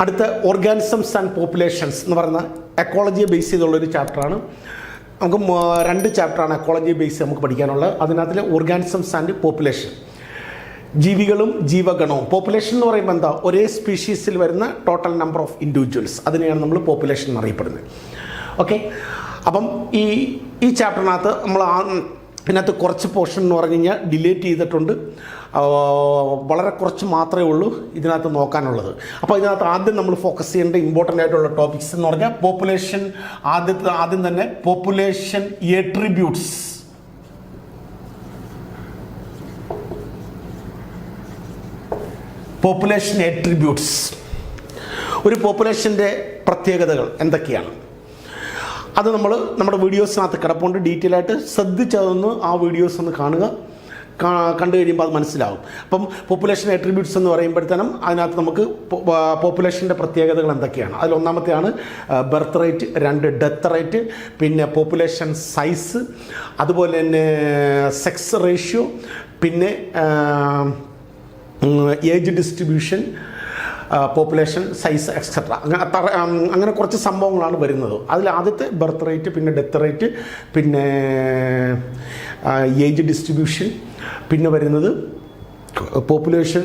അടുത്ത organisms and populations എന്ന് പറയുന്ന എക്കോളജിയെ ബേസ് ചെയ്തുള്ളൊരു ചാപ്റ്ററാണ്. നമുക്ക് 2 ചാപ്റ്ററാണ് എക്കോളജിയെ ബേസ് നമുക്ക് പഠിക്കാനുള്ളത്. അതിനകത്തിൽ ഓർഗാനിസംസ് ആൻഡ് പോപ്പുലേഷൻ, ജീവികളും ജീവഗണവും. പോപ്പുലേഷൻ എന്ന് പറയുമ്പോൾ എന്താ, ഒരേ സ്പീഷീസിൽ വരുന്ന ടോട്ടൽ നമ്പർ ഓഫ് ഇൻഡിവിജ്വൽസ്, അതിനെയാണ് നമ്മൾ പോപ്പുലേഷൻ എന്നറിയപ്പെടുന്നത്. ഓക്കെ, അപ്പം ഈ ചാപ്റ്ററിനകത്ത് നമ്മൾ ഇതിനകത്ത് കുറച്ച് പോർഷൻ എന്ന് പറഞ്ഞു കഴിഞ്ഞാൽ ഡിലീറ്റ് ചെയ്തിട്ടുണ്ട്. വളരെ കുറച്ച് മാത്രമേ ഉള്ളൂ ഇതിനകത്ത് നോക്കാനുള്ളത്. അപ്പോൾ ഇതിനകത്ത് ആദ്യം നമ്മൾ ഫോക്കസ് ചെയ്യേണ്ട ഇമ്പോർട്ടൻ്റ് ആയിട്ടുള്ള ടോപ്പിക്സ് എന്ന് പറഞ്ഞാൽ പോപ്പുലേഷൻ. ആദ്യം തന്നെ പോപ്പുലേഷൻ ഏട്രിബ്യൂട്ട്സ്. പോപ്പുലേഷൻ ഏട്രിബ്യൂട്ട്സ്, ഒരു പോപ്പുലേഷൻ്റെ പ്രത്യേകതകൾ എന്തൊക്കെയാണ്, അത് നമ്മൾ നമ്മുടെ വീഡിയോസിനകത്ത് കിടപ്പുണ്ട്. ഡീറ്റെയിൽ ആയിട്ട് ശ്രദ്ധിച്ചതൊന്ന് ആ വീഡിയോസ് ഒന്ന് കാണുക. കണ്ടു കഴിയുമ്പോൾ അത് മനസ്സിലാവും. അപ്പം പോപ്പുലേഷൻ ആട്രിബ്യൂട്ട്സ് എന്ന് പറയുമ്പോഴത്തേനും അതിനകത്ത് നമുക്ക് പോപ്പുലേഷൻ്റെ പ്രത്യേകതകൾ എന്തൊക്കെയാണ്. അതിൽ ഒന്നാമത്തെയാണ് ബർത്ത് റേറ്റ്, 2 ഡെത്ത് റേറ്റ്, പിന്നെ പോപ്പുലേഷൻ സൈസ്, അതുപോലെ തന്നെ സെക്സ് റേഷ്യോ, പിന്നെ age distribution, population size etcetera. അങ്ങനെ കുറച്ച് സംഭവങ്ങളാണ് വരുന്നത്. അതിൽ ആദ്യത്തെ ബർത്ത് റേറ്റ്, പിന്നെ ഡെത്ത് റേറ്റ്, പിന്നെ ഏജ് ഡിസ്ട്രിബ്യൂഷൻ, പിന്നെ വരുന്നത് പോപ്പുലേഷൻ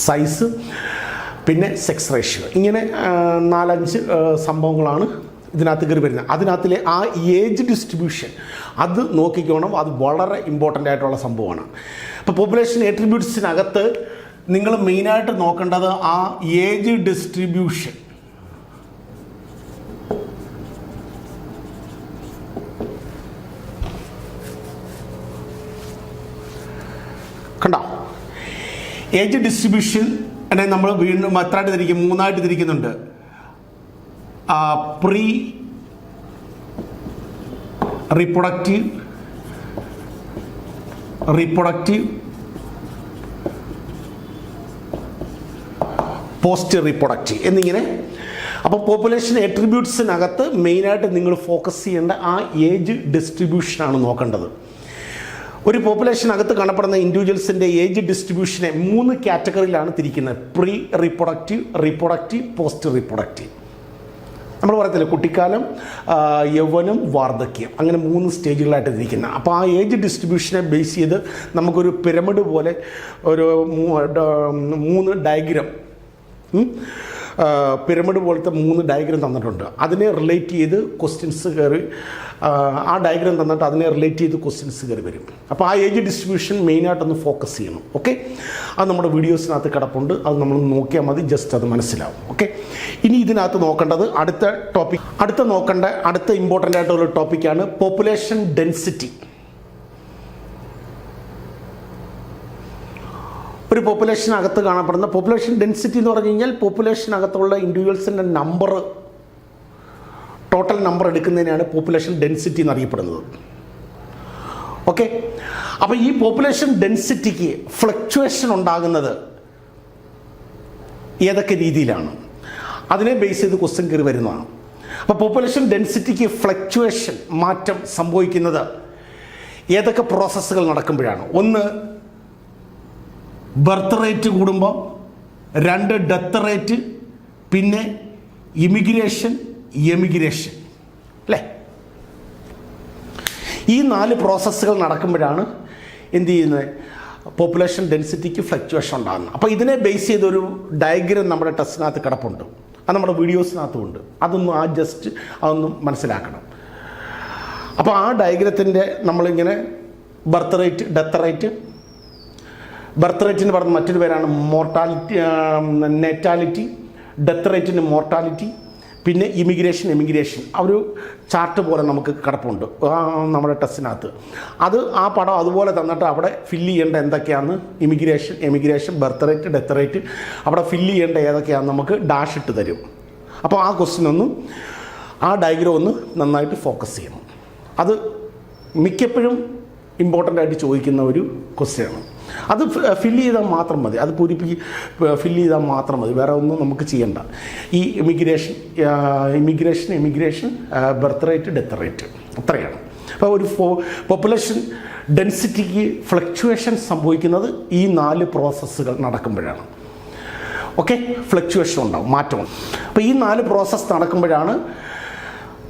സൈസ്, പിന്നെ സെക്സ് റേഷ്യോ. ഇങ്ങനെ 4-5 സംഭവങ്ങളാണ് ഇതിനകത്ത് കയറി വരുന്നത്. അതിനകത്തിലെ ആ ഏജ് ഡിസ്ട്രിബ്യൂഷൻ അത് നോക്കിക്കോണം. അത് വളരെ ഇമ്പോർട്ടൻ്റ് ആയിട്ടുള്ള സംഭവമാണ്. അപ്പോൾ പോപ്പുലേഷൻ ആട്രിബ്യൂട്ട്സിനകത്ത് നിങ്ങൾ മെയിനായിട്ട് നോക്കേണ്ടത് ആ ഏജ് ഡിസ്ട്രിബ്യൂഷൻ. കണ്ടോ, ഏജ് ഡിസ്ട്രിബ്യൂഷൻ നമ്മൾ വീണ്ടും എത്രയായിട്ട് തിരിക്കും, 3ആയിട്ട് തിരിക്കുന്നുണ്ട്. പ്രീ റീപ്രൊഡക്റ്റീവ്, പോസ്റ്റ് റീപ്രൊഡക്റ്റീവ് എന്നിങ്ങനെ. അപ്പോൾ പോപ്പുലേഷൻ ആട്രിബ്യൂട്ട്സിനകത്ത് മെയിനായിട്ട് നിങ്ങൾ ഫോക്കസ് ചെയ്യേണ്ട ആ ഏജ് ഡിസ്ട്രിബ്യൂഷനാണ് നോക്കേണ്ടത്. ഒരു പോപ്പുലേഷനകത്ത് കാണപ്പെടുന്ന ഇൻഡിവിജ്വൽസിൻ്റെ ഏജ് ഡിസ്ട്രിബ്യൂഷനെ 3 കാറ്റഗറിയിലാണ് തിരിക്കുന്നത്. Pre reproductive, post reproductive. നമ്മൾ പറയത്തില്ല കുട്ടിക്കാലം, യൗവനം, വാർദ്ധക്യം, അങ്ങനെ 3 സ്റ്റേജുകളായിട്ട് തിരിക്കുന്നത്. അപ്പോൾ ആ ഏജ് ഡിസ്ട്രിബ്യൂഷനെ ബേസ് ചെയ്ത് നമുക്കൊരു പിരമിഡ് പോലെ ഒരു 3 ഡയഗ്രാം, പിരമിഡ് പോലത്തെ 3 ഡയഗ്രാം തന്നിട്ടുണ്ട്. അതിനെ റിലേറ്റ് ചെയ്ത് ക്വസ്റ്റ്യൻസ് കയറി, ആ ഡയഗ്രാം തന്നിട്ട് അതിനെ റിലേറ്റ് ചെയ്ത് ക്വസ്റ്റ്യൻസ് കയറി വരും. അപ്പോൾ ആ ഏജ് ഡിസ്ട്രിബ്യൂഷൻ മെയിനായിട്ടൊന്ന് ഫോക്കസ് ചെയ്യണം. ഓക്കെ, അത് നമ്മുടെ വീഡിയോസിനകത്ത് കിടപ്പുണ്ട്. അത് നമ്മൾ നോക്കിയാൽ മതി, ജസ്റ്റ് അത് മനസ്സിലാവും. ഓക്കെ, ഇനി ഇതിനകത്ത് നോക്കേണ്ടത് അടുത്ത ഇമ്പോർട്ടൻ്റ് ആയിട്ടുള്ള ടോപ്പിക്കാണ് പോപ്പുലേഷൻ ഡെൻസിറ്റി. ഒരു പോപ്പുലേഷനകത്ത് കാണപ്പെടുന്ന പോപ്പുലേഷൻ ഡെൻസിറ്റി എന്ന് പറഞ്ഞു കഴിഞ്ഞാൽ പോപ്പുലേഷനകത്തുള്ള ഇൻഡിവിജ്വൽസിൻ്റെ നമ്പർ, ടോട്ടൽ നമ്പർ എടുക്കുന്നതിനാണ് പോപ്പുലേഷൻ ഡെൻസിറ്റി എന്നറിയപ്പെടുന്നത്. ഓക്കെ, അപ്പോൾ ഈ പോപ്പുലേഷൻ ഡെൻസിറ്റിക്ക് ഫ്ലക്ച്വേഷൻ ഉണ്ടാകുന്നത് ഏതൊക്കെ രീതിയിലാണ്, അതിനെ ബേസ് ചെയ്ത് ക്വസ്റ്റ്യൻ കയറി വരുന്നതാണ്. അപ്പോൾ പോപ്പുലേഷൻ ഡെൻസിറ്റിക്ക് ഫ്ലക്ച്വേഷൻ, മാറ്റം സംഭവിക്കുന്നത് ഏതൊക്കെ പ്രോസസ്സുകൾ നടക്കുമ്പോഴാണ്. 1 ബർത്ത് റേറ്റ് കൂടുമ്പോൾ, 2 ഡെത്ത് റേറ്റ്, പിന്നെ എമിഗ്രേഷൻ അല്ലേ. ഈ 4 പ്രോസസ്സുകൾ നടക്കുമ്പോഴാണ് എന്ത് ചെയ്യുന്നത്, പോപ്പുലേഷൻ ഡെൻസിറ്റിക്ക് ഫ്ലക്ച്വേഷൻ ഉണ്ടാകുന്നത്. അപ്പോൾ ഇതിനെ ബേസ് ചെയ്തൊരു ഡയഗ്രാം നമ്മുടെ ടെസ്റ്റിനകത്ത് കിടപ്പുണ്ട്. അത് നമ്മുടെ വീഡിയോസിനകത്തുമുണ്ട്. അതൊന്നും മനസ്സിലാക്കണം. അപ്പോൾ ആ ഡയഗ്രത്തിൻ്റെ നമ്മളിങ്ങനെ birth rate, death rate, birth റേറ്റിന് പറഞ്ഞ മറ്റൊരു പേരാണ് നെറ്റാലിറ്റി, ഡെത്ത് റേറ്റിന് മോർട്ടാലിറ്റി, പിന്നെ ഇമിഗ്രേഷൻ ആ ഒരു ചാർട്ട് പോലെ നമുക്ക് കിടപ്പുണ്ട് നമ്മുടെ ടെസ്റ്റിനകത്ത്. ആ പടം അതുപോലെ തന്നിട്ട് അവിടെ ഫില്ല് ചെയ്യേണ്ട എന്തൊക്കെയാണ്, emigration, birth rate, death rate, അവിടെ ഫില്ല് ചെയ്യേണ്ട ഏതൊക്കെയാണെന്ന് നമുക്ക് ഡാഷ് ഇട്ട് തരും. അപ്പോൾ ആ ക്വസ്റ്റ്യനൊന്നും, ആ ഡയഗ്രാം ഒന്ന് നന്നായിട്ട് ഫോക്കസ് ചെയ്യണം. അത് മിക്കപ്പോഴും ഇമ്പോർട്ടൻ്റ് ആയിട്ട് ചോദിക്കുന്ന ഒരു ക്വസ്റ്റ്യനാണ്. അത് ഫില്ല് ചെയ്താൽ മാത്രം മതി, അത് ഫില്ല് ചെയ്താൽ മാത്രം മതി, വേറെ ഒന്നും നമുക്ക് ചെയ്യണ്ട. ഈ immigration, birth rate, death rate, അത്രയാണ്. അപ്പോൾ ഒരു പോപ്പുലേഷൻ ഡെൻസിറ്റിക്ക് ഫ്ലക്ച്വേഷൻ സംഭവിക്കുന്നത് ഈ 4 പ്രോസസ്സുകൾ നടക്കുമ്പോഴാണ്. ഓക്കെ, ഫ്ലക്ച്വേഷൻ ഉണ്ടാവും, മാറ്റമുണ്ട്. അപ്പോൾ ഈ 4 പ്രോസസ്സ് നടക്കുമ്പോഴാണ്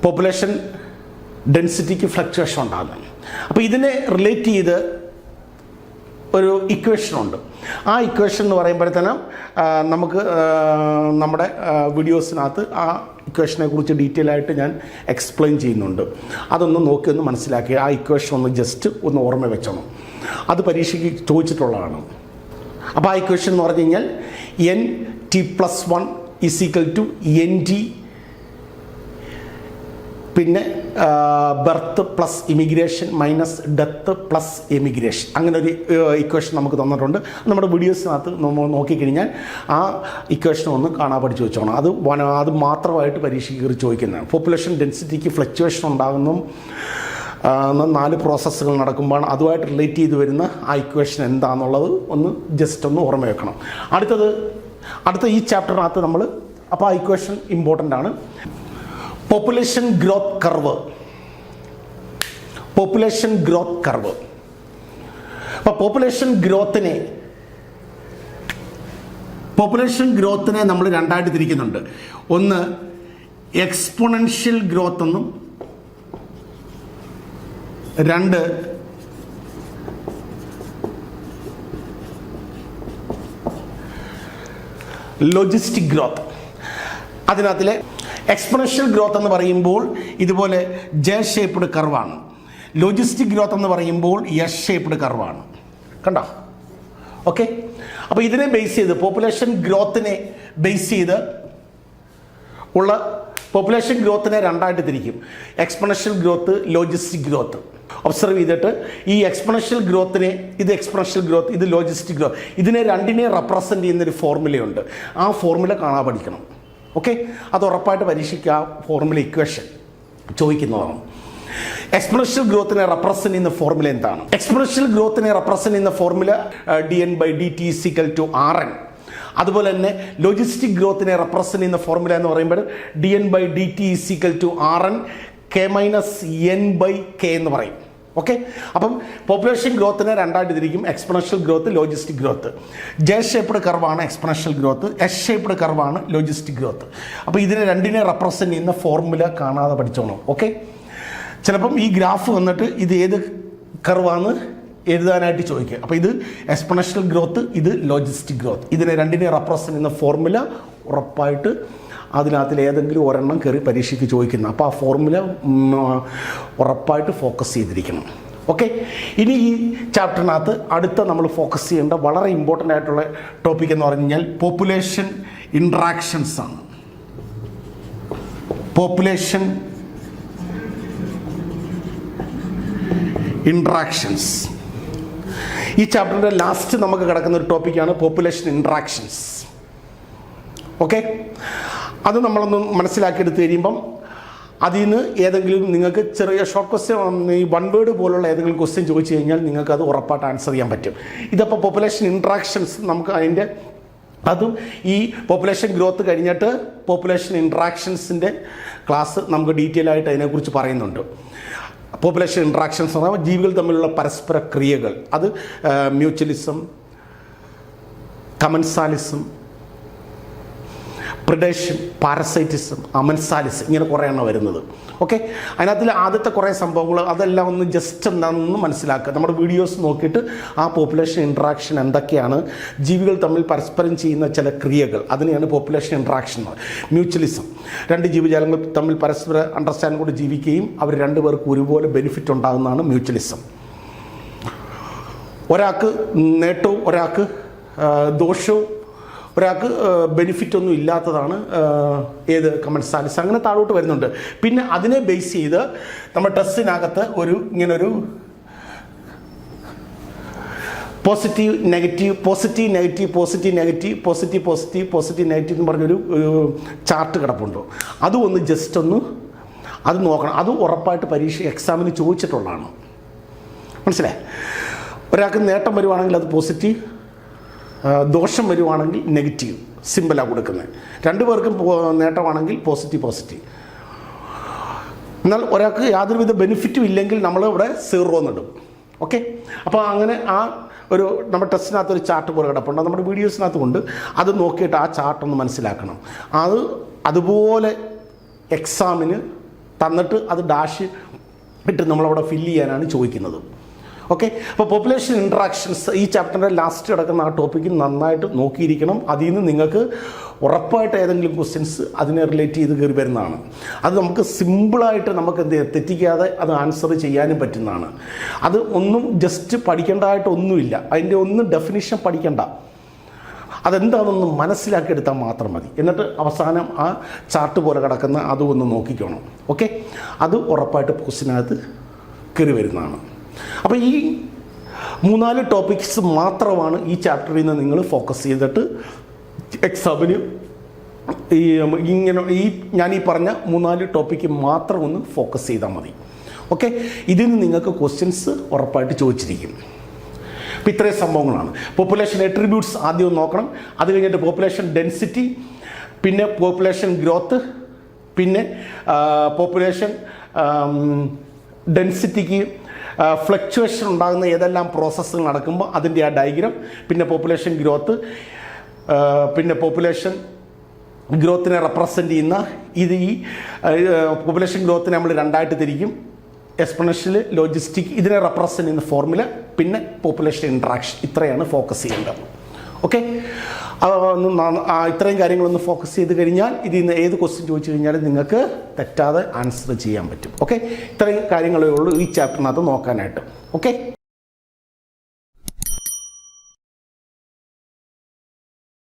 പോപ്പുലേഷൻ ഡെൻസിറ്റിക്ക് ഫ്ലക്ച്വേഷൻ ഉണ്ടാകുന്നത്. അപ്പോൾ ഇതിനെ റിലേറ്റ് ചെയ്ത് ഒരു ഇക്വേഷനുണ്ട്. ആ ഇക്വേഷൻ എന്ന് പറയുമ്പോഴത്തേനും നമുക്ക് നമ്മുടെ വീഡിയോസിനകത്ത് ആ ഇക്വേഷനെ കുറിച്ച് ഡീറ്റെയിൽ ആയിട്ട് ഞാൻ എക്സ്പ്ലെയിൻ ചെയ്യുന്നുണ്ട്. അതൊന്ന് നോക്കി ഒന്ന് മനസ്സിലാക്കി ആ ഇക്വേഷൻ ഒന്ന് ജസ്റ്റ് ഒന്ന് ഓർമ്മ വെച്ചോണം. അത് പരീക്ഷയ്ക്ക് ചോദിച്ചിട്ടുള്ളതാണ്. അപ്പോൾ ആ ഇക്വേഷൻ എന്ന് പറഞ്ഞു കഴിഞ്ഞാൽ Nt+1 = Nd പിന്നെ birth plus immigration minus death plus emigration, അങ്ങനെ ഒരു ഇക്വേഷൻ നമുക്ക് തന്നിട്ടുണ്ട്. നമ്മുടെ വീഡിയോസിനകത്ത് നമ്മൾ നോക്കിക്കഴിഞ്ഞാൽ ആ ഇക്വേഷൻ ഒന്ന് കാണാൻ പഠിച്ചു വെച്ചോണം. അത് മാത്രമായിട്ട് പരീക്ഷയ്ക്ക് കയറി ചോദിക്കുന്നതാണ്. പോപ്പുലേഷൻ ഡെൻസിറ്റിക്ക് ഫ്ലക്ച്വേഷൻ ഉണ്ടാകുന്നതും 4 പ്രോസസ്സുകൾ നടക്കുമ്പോൾ അതുമായിട്ട് റിലേറ്റ് ചെയ്ത് വരുന്ന ആ ഇക്വേഷൻ എന്താണെന്നുള്ളത് ഒന്ന് ജസ്റ്റ് ഒന്ന് ഓർമ്മ വെക്കണം. അടുത്ത ഈ ചാപ്റ്ററിനകത്ത് നമ്മൾ അപ്പോൾ ആ ഇക്വേഷൻ ഇമ്പോർട്ടൻ്റ് ആണ്. Population growth curve. അപ്പോൾ പോപ്പുലേഷൻ ഗ്രോത്തിനെ നമ്മൾ രണ്ടായിട്ട് തിരിക്കുന്നുണ്ട്. ഒന്ന് എക്സ്പോണൻഷ്യൽ ഗ്രോത്ത് എന്നും, 2 ലോജിസ്റ്റിക് ഗ്രോത്ത്. അതിനകത്തിലെ എക്സ്പോണൻഷ്യൽ ഗ്രോത്ത് എന്ന് പറയുമ്പോൾ ഇതുപോലെ ജെ ഷേപ്പ്ഡ് കർവാണ്. ലോജിസ്റ്റിക് ഗ്രോത്ത് എന്ന് പറയുമ്പോൾ എസ് ഷേപ്പ്ഡ് കർവാണ്. കണ്ടോ? ഓക്കെ. അപ്പോൾ ഇതിനെ ബേസ് ചെയ്ത് പോപ്പുലേഷൻ ഗ്രോത്തിനെ ബേസ് ചെയ്ത് ഉള്ള പോപ്പുലേഷൻ ഗ്രോത്തിനെ രണ്ടായിട്ട് തിരിക്കും. Exponential growth, logistic growth. Observe ചെയ്തിട്ട് ഈ എക്സ്പോണൻഷ്യൽ ഗ്രോത്തിനെ, ഇത് എക്സ്പോണൻഷ്യൽ ഗ്രോത്ത്, ഇത് ലോജിസ്റ്റിക് ഗ്രോത്ത്, ഇതിനെ രണ്ടിനെ റെപ്രസെൻ്റ് ചെയ്യുന്നൊരു ഫോർമുലയുണ്ട്. ആ ഫോർമുല കാണാൻ പഠിക്കണം. ഓക്കെ, അത് ഉറപ്പായിട്ട് പരീക്ഷയ്ക്ക് ആ ഫോർമുല ഇക്വേഷൻ ചോദിക്കുന്നതാണ്. എക്സ്പോണൻഷ്യൽ ഗ്രോത്തിനെ റെപ്രസെൻ്റ് ചെയ്യുന്ന ഫോർമുല എന്താണ്? എക്സ്പോണൻഷ്യൽ ഗ്രോത്തിനെ റെപ്രസെൻ്റ് ചെയ്യുന്ന ഫോർമുല dN/dt = Rn. അതുപോലെ തന്നെ ലോജിസ്റ്റിക് ഗ്രോത്തിനെ റെപ്രസെൻ്റ് ചെയ്യുന്ന ഫോർമുല എന്ന് പറയുമ്പോൾ dN/dt = Rn K-N/K എന്ന് പറയും. ഓക്കെ, അപ്പം പോപ്പുലേഷൻ ഗ്രോത്തിനെ രണ്ടായിട്ട് തിരിക്കും. Exponential growth, logistic growth. J shaped കർവാണ് എക്സ്പോണൻഷ്യൽ ഗ്രോത്ത്, എസ് ഷേപ്പ്ഡ് കർവാണ് ലോജിസ്റ്റിക് ഗ്രോത്ത്. അപ്പോൾ ഇതിനെ രണ്ടിനെ റെപ്രസെൻ്റ് ചെയ്യുന്ന ഫോർമുല കാണാതെ പഠിച്ചോണം. ഓക്കെ, ചിലപ്പം ഈ ഗ്രാഫ് വന്നിട്ട് ഇത് ഏത് കർവാന്ന് എഴുതാനായിട്ട് ചോദിക്കുക. അപ്പോൾ ഇത് എക്സ്പോണൻഷ്യൽ ഗ്രോത്ത്, ഇത് ലോജിസ്റ്റിക് ഗ്രോത്ത്. ഇതിനെ രണ്ടിനെ റെപ്രസെൻ്റ് ചെയ്യുന്ന ഫോർമുല ഉറപ്പായിട്ട് അതിനകത്തിൽ ഏതെങ്കിലും ഒരെണ്ണം കയറി പരീക്ഷയ്ക്ക് ചോദിക്കുന്നു. അപ്പോൾ ആ ഫോർമുല ഉറപ്പായിട്ട് ഫോക്കസ് ചെയ്തിരിക്കണം. ഓക്കെ, ഇനി ഈ ചാപ്റ്ററിനകത്ത് അടുത്ത നമ്മൾ ഫോക്കസ് ചെയ്യേണ്ട വളരെ ഇമ്പോർട്ടൻ്റ് ആയിട്ടുള്ള ടോപ്പിക് എന്ന് പറഞ്ഞു കഴിഞ്ഞാൽ പോപ്പുലേഷൻ ഇൻട്രാക്ഷൻസ് ആണ്. Population interactions. ഈ ചാപ്റ്ററിൻ്റെ ലാസ്റ്റ് നമുക്ക് കിടക്കുന്ന ഒരു ടോപ്പിക്കാണ് പോപ്പുലേഷൻ ഇൻട്രാക്ഷൻസ്. ഓക്കെ, അത് നമ്മളൊന്ന് മനസ്സിലാക്കിയെടുത്ത് കഴിയുമ്പം അതിൽ നിന്ന് ഏതെങ്കിലും നിങ്ങൾക്ക് ചെറിയ ഷോർട്ട് ക്വസ്റ്റ്യൻ, ഈ 1 വേർഡ് പോലുള്ള ഏതെങ്കിലും ക്വസ്റ്റ്യൻ ചോദിച്ചു കഴിഞ്ഞാൽ നിങ്ങൾക്ക് അത് ഉറപ്പായിട്ട് ആൻസർ ചെയ്യാൻ പറ്റും. ഇതപ്പോൾ പോപ്പുലേഷൻ ഇൻട്രാക്ഷൻസ് നമുക്ക് അതിൻ്റെ അതും ഈ പോപ്പുലേഷൻ ഗ്രോത്ത് കഴിഞ്ഞിട്ട് പോപ്പുലേഷൻ ഇൻട്രാക്ഷൻസിൻ്റെ ക്ലാസ് നമുക്ക് ഡീറ്റെയിൽ ആയിട്ട് അതിനെക്കുറിച്ച് പറയുന്നുണ്ട്. പോപ്പുലേഷൻ ഇൻട്രാക്ഷൻസ് എന്ന് പറയുമ്പോൾ ജീവികൾ തമ്മിലുള്ള പരസ്പര ക്രിയകൾ, അത് മ്യൂച്വലിസം, കമൻസാലിസം, പ്രിഡേഷൻ, പാരസൈറ്റിസം, അമൻസാലിസം, ഇങ്ങനെ കുറേ എണ്ണം വരുന്നത്. ഓക്കെ, അതിനകത്തിൽ ആദ്യത്തെ കുറേ സംഭവങ്ങൾ അതെല്ലാം ഒന്ന് ജസ്റ്റ് എന്താണെന്ന് മനസ്സിലാക്കുക. നമ്മുടെ വീഡിയോസ് നോക്കിയിട്ട് ആ പോപ്പുലേഷൻ ഇൻട്രാക്ഷൻ എന്തൊക്കെയാണ്, ജീവികൾ തമ്മിൽ പരസ്പരം ചെയ്യുന്ന ചില ക്രിയകൾ, അതിനെയാണ് പോപ്പുലേഷൻ ഇൻട്രാക്ഷൻ. മ്യൂച്വലിസം, 2 ജീവജാലങ്ങൾ തമ്മിൽ പരസ്പര അണ്ടർസ്റ്റാൻഡ് കൂടി ജീവിക്കുകയും അവർ 2 പേർക്ക് ഒരുപോലെ ബെനിഫിറ്റ് ഉണ്ടാകുന്നതാണ് മ്യൂച്വലിസം. ഒരാൾക്ക് നേട്ടവും ഒരാൾക്ക് ദോഷവും, ഒരാൾക്ക് ബെനിഫിറ്റൊന്നും ഇല്ലാത്തതാണ് ഏത് കമൻസാലിസ്. അങ്ങനെ താഴോട്ട് വരുന്നുണ്ട്. പിന്നെ അതിനെ ബേസ് ചെയ്ത് നമ്മുടെ ടെസ്റ്റിനകത്ത് ഇങ്ങനൊരു പോസിറ്റീവ് നെഗറ്റീവ് എന്ന് പറഞ്ഞൊരു ചാർട്ട് കിടപ്പുണ്ട്. അതും ഒന്ന് ജസ്റ്റ് ഒന്ന് അത് നോക്കണം. അത് ഉറപ്പായിട്ട് പരീക്ഷ എക്സാമിന് ചോദിച്ചിട്ടുള്ളതാണ്. മനസ്സിലായി? ഒരാൾക്ക് നേട്ടം വരുവാണെങ്കിൽ അത് പോസിറ്റീവ്, ദോഷം വരുവാണെങ്കിൽ നെഗറ്റീവ് സിമ്പിളാണ് കൊടുക്കുന്നത്. 2 പേർക്കും നേട്ടമാണെങ്കിൽ പോസിറ്റീവ്. എന്നാൽ ഒരാൾക്ക് യാതൊരുവിധ ബെനിഫിറ്റും ഇല്ലെങ്കിൽ നമ്മൾ ഇവിടെ 0 എന്നിടും. ഓക്കെ, അപ്പോൾ അങ്ങനെ ആ ഒരു നമ്മുടെ ടെസ്റ്റിനകത്ത് ഒരു ചാർട്ട് പോലെ കിടപ്പുണ്ട്, നമ്മുടെ വീഡിയോസിനകത്ത് കൊണ്ട് അത് നോക്കിയിട്ട് ആ ചാർട്ടൊന്ന് മനസ്സിലാക്കണം. അതുപോലെ എക്സാമിന് തന്നിട്ട് അത് ഡാഷ് ഇട്ട് നമ്മളവിടെ ഫില്ല് ചെയ്യാനാണ് ചോദിക്കുന്നത്. ഓക്കെ, അപ്പോൾ പോപ്പുലേഷൻ ഇൻട്രാക്ഷൻസ് ഈ ചാപ്റ്ററിൻ്റെ ലാസ്റ്റ് കിടക്കുന്ന ആ ടോപ്പിക്ക് നന്നായിട്ട് നോക്കിയിരിക്കണം. അതിൽ നിന്ന് നിങ്ങൾക്ക് ഉറപ്പായിട്ട് ഏതെങ്കിലും ക്വസ്റ്റ്യൻസ് അതിനെ റിലേറ്റ് ചെയ്ത് കയറി വരുന്നതാണ്. അത് നമുക്ക് സിമ്പിളായിട്ട് നമുക്ക് തെറ്റിക്കാതെ അത് ആൻസർ ചെയ്യാനും പറ്റുന്നതാണ്. അത് ഒന്നും ജസ്റ്റ് പഠിക്കേണ്ടതായിട്ട് ഒന്നുമില്ല, അതിൻ്റെ ഒന്നും ഡെഫിനിഷൻ പഠിക്കേണ്ട, അതെന്താണെന്ന് മനസ്സിലാക്കിയെടുത്താൽ മാത്രം മതി. എന്നിട്ട് അവസാനം ആ ചാർട്ട് പോലെ കിടക്കുന്ന അതും ഒന്ന് നോക്കിക്കോണം. ഓക്കെ, അത് ഉറപ്പായിട്ട് ക്വസ്റ്റിനകത്ത് കയറി വരുന്നതാണ്. അപ്പോൾ ഈ 3-4 ടോപ്പിക്സ് മാത്രമാണ് ഈ ചാപ്റ്ററിൽ നിന്ന് നിങ്ങൾ ഫോക്കസ് ചെയ്തിട്ട് എക്സാമിന് ഞാൻ ഈ പറഞ്ഞ 3-4 ടോപ്പിക്ക് മാത്രം ഒന്ന് ഫോക്കസ് ചെയ്താൽ മതി. ഓക്കെ, ഇതിൽ നിന്ന് നിങ്ങൾക്ക് ക്വസ്റ്റ്യൻസ് ഉറപ്പായിട്ട് ചോദിച്ചിരിക്കും. അപ്പോൾ ഇത്രയും സംഭവങ്ങളാണ്. പോപ്പുലേഷൻ അട്രിബ്യൂട്ട്സ് ആദ്യം നോക്കണം, അത് കഴിഞ്ഞിട്ട് പോപ്പുലേഷൻ ഡെൻസിറ്റി, പിന്നെ പോപ്പുലേഷൻ ഗ്രോത്ത്, പിന്നെ പോപ്പുലേഷൻ ഡെൻസിറ്റിക്ക് ഫ്ലക്ച്വേഷൻ ഉണ്ടാകുന്ന ഏതെല്ലാം പ്രോസസ്സുകൾ നടക്കുമ്പോൾ അതിൻ്റെ ആ ഡയഗ്രാം, പിന്നെ പോപ്പുലേഷൻ ഗ്രോത്ത്, പിന്നെ പോപ്പുലേഷൻ ഗ്രോത്തിനെ റെപ്രസെൻ്റ് ചെയ്യുന്ന ഈ പോപ്പുലേഷൻ ഗ്രോത്തിനെ നമ്മൾ രണ്ടായിട്ട് തിരിക്കും, എക്സ്പൊണൻഷ്യൽ, ലോജിസ്റ്റിക്, ഇതിനെ റെപ്രസെൻ്റ് ചെയ്യുന്ന ഫോർമുല, പിന്നെ പോപ്പുലേഷൻ ഇൻട്രാക്ഷൻ. ഇത്രയാണ് ഫോക്കസ് ചെയ്യേണ്ടത്. ഓക്കെ, ഇത്രയും കാര്യങ്ങളൊന്ന് ഫോക്കസ് ചെയ്ത് കഴിഞ്ഞാൽ ഇതിൽ നിന്ന് ഏത് ക്വസ്റ്റ്യൻ ചോദിച്ചു കഴിഞ്ഞാലും നിങ്ങൾക്ക് തെറ്റാതെ ആൻസർ ചെയ്യാൻ പറ്റും. ഓക്കെ, ഇത്രയും കാര്യങ്ങളേ ഉള്ളൂ ഈ ചാപ്റ്ററിനകത്ത് നോക്കാനായിട്ട്. ഓക്കെ.